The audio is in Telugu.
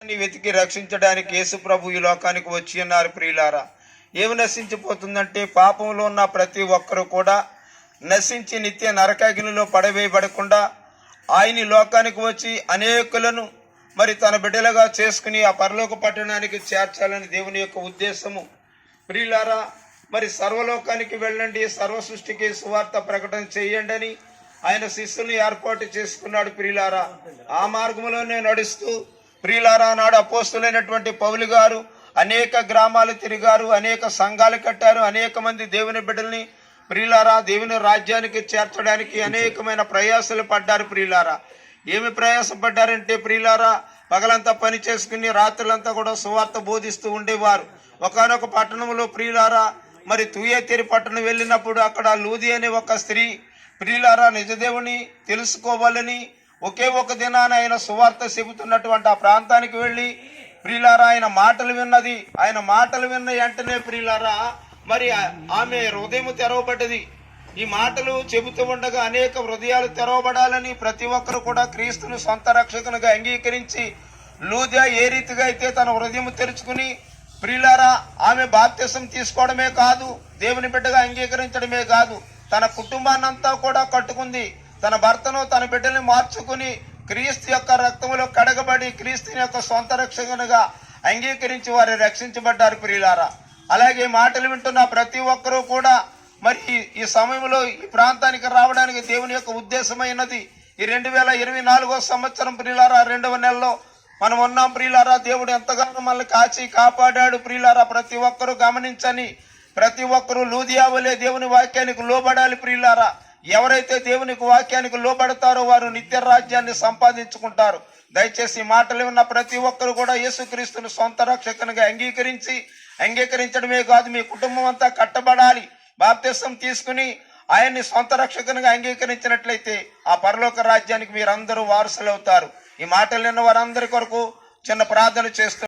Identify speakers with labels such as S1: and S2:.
S1: వెతికి రక్షించడానికి యేసు ప్రభు ఈ లోకానికి వచ్చి ఉన్నారు. ప్రియులారా, ఏమి నశించిపోతుందంటే పాపంలో ఉన్న ప్రతి ఒక్కరూ కూడా నశించి నిత్య నరకాగ్నిలో పడవేయబడకుండా ఆయన లోకానికి వచ్చి అనేకులను మరి తన బిడ్డలుగా చేసుకుని ఆ పరలోక పట్టణానికి చేర్చాలని దేవుని యొక్క ఉద్దేశము. ప్రియులారా, మరి సర్వలోకానికి వెళ్ళండి, సర్వ సృష్టికి సువార్త ప్రకటన చేయండి అని ఆయన శిష్యుల్ని ఏర్పాటు చేసుకున్నాడు. ప్రియులారా, ఆ మార్గంలోనే నడుస్తూ ప్రియులారా, నాడు అపోస్తులైనటువంటి పౌలు గారు అనేక గ్రామాలు తిరిగారు, అనేక సంఘాలు కట్టారు, అనేక మంది దేవుని బిడ్డల్ని ప్రియులారా దేవుని రాజ్యానికి చేర్చడానికి అనేకమైన ప్రయాసాలు పడ్డారు. ప్రియులారా, ఏమి ప్రయాసపడ్డారంటే ప్రియులారా, పగలంతా పని చేసుకుని రాత్రులంతా కూడా సువార్త బోధిస్తూ ఉండేవారు. ఒకనొక పట్టణంలో ప్రియులారా, మరి తుయేతేరి పట్టణం వెళ్ళినప్పుడు అక్కడ లూది అనే ఒక స్త్రీ ప్రియులారా నిజదేవుని తెలుసుకోవాలని ఒకే ఒక దినాన ఆయన సువార్త చెబుతున్నటువంటి ఆ ప్రాంతానికి వెళ్ళి ప్రియులారా ఆయన మాటలు విన్నది. ఆయన మాటలు విన్న వెంటనే ప్రియులారా మరి ఆమె హృదయం తెరవబడ్డది. ఈ మాటలు చెబుతూ ఉండగా అనేక హృదయాలు తెరవబడాలని ప్రతి ఒక్కరు కూడా క్రీస్తుని సొంత రక్షకునిగా అంగీకరించి లూదియా ఏ రీతిగా అయితే తన హృదయం తెరుచుకుని ప్రియులారా ఆమె బాప్తిసం తీసుకోవడమే కాదు, దేవుని బిడ్డగా అంగీకరించడమే కాదు, తన కుటుంబాన్నంతా కూడా కట్టుకుంది. తన భర్తను తన బిడ్డని మార్చుకుని క్రీస్తు యొక్క రక్తములో కడగబడి క్రీస్తుని యొక్క సొంత రక్షకునిగా అంగీకరించి వారు రక్షించబడ్డారు. ప్రియులారా, అలాగే మాటలు వింటున్న ప్రతి ఒక్కరూ కూడా మరి ఈ సమయంలో ఈ ప్రాంతానికి రావడానికి దేవుని యొక్క ఉద్దేశమైనది. ఈ 2024 సంవత్సరం ప్రియులారా 2వ నెలలో మనం ఉన్నాం. ప్రియులారా, దేవుడు ఎంతగానో మనల్ని కాచి కాపాడాడు. ప్రియులారా, ప్రతి ఒక్కరూ గమనించని, ప్రతి ఒక్కరూ లూదియా వలె దేవుని వాక్యానికి లోబడాలి. ప్రియులారా, ఎవరైతే దేవునికి వాక్యానికి లోబడతారో వారు నిత్య రాజ్యాన్ని సంపాదించుకుంటారు. దయచేసి మాటలు ఉన్న ప్రతి ఒక్కరు కూడా యేసుక్రీస్తుని సొంత రక్షకునిగా అంగీకరించడమే కాదు, మీ కుటుంబం అంతా కట్టబడాలి. బాప్తిసం తీసుకుని ఆయన్ని సొంత రక్షకునిగా అంగీకరించినట్లయితే ఆ పరలోక రాజ్యానికి మీరందరూ వారసులు అవుతారు. ఈ మాటలు విన్న వారందరి కొరకు చిన్న ప్రార్థన చేస్తున్నారు.